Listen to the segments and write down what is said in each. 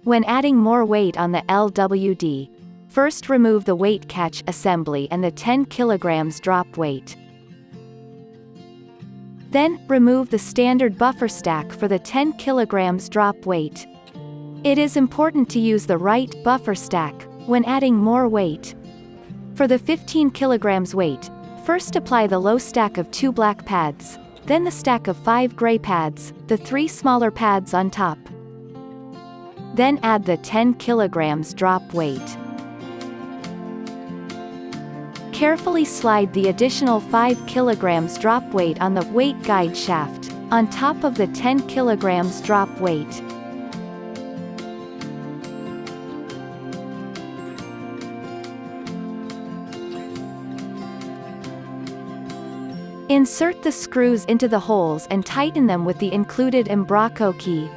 When adding more weight on the LWD, first remove the weight catch assembly and the 10 kg drop weight. Then, remove the standard buffer stack for the 10 kg drop weight. It is important to use the right buffer stack when adding more weight. For the 15 kg weight, first apply the low stack of 2 black pads, then the stack of 5 gray pads, the 3 smaller pads on top. Then add the 10 kg drop weight. Carefully slide the additional 5 kg drop weight on the weight guide shaft, on top of the 10 kg drop weight. Insert the screws into the holes and tighten them with the included Embraco key.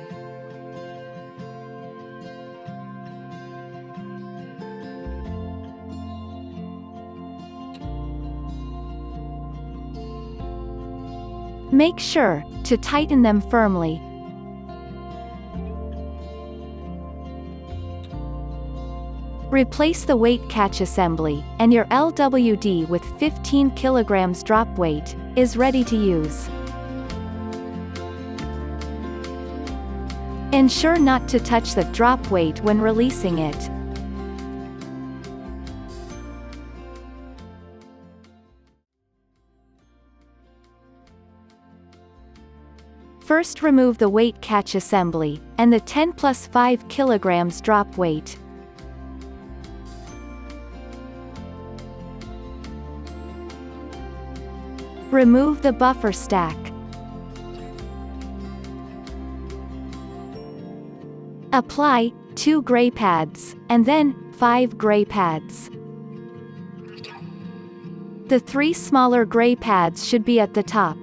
Make sure to tighten them firmly. Replace the weight catch assembly, and your LWD with 15 kg drop weight is ready to use. Ensure not to touch the drop weight when releasing it. First remove the weight catch assembly, and the 10 plus 5 kg drop weight. Remove the buffer stack. Apply 2 gray pads, and then 5 gray pads. The 3 smaller gray pads should be at the top.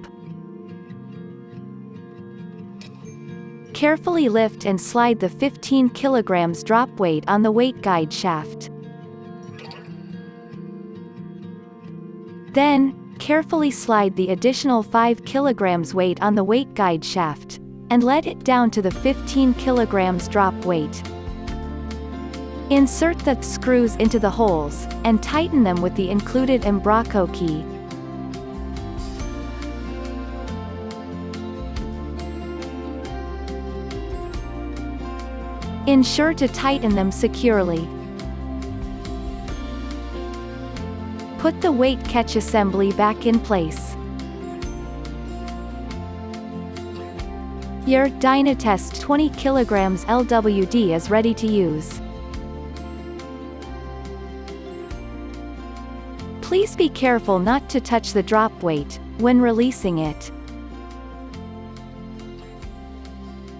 Carefully lift and slide the 15 kg drop weight on the weight guide shaft. Then, carefully slide the additional 5 kg weight on the weight guide shaft, and let it down to the 15 kg drop weight. Insert the screws into the holes, and tighten them with the included Embraco key. Ensure to tighten them securely. Put the weight catch assembly back in place. Your Dynatest 20 kg LWD is ready to use. Please be careful not to touch the drop weight when releasing it.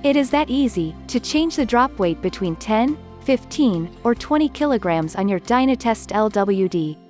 It is that easy to change the drop weight between 10, 15, or 20 kg on your Dynatest LWD.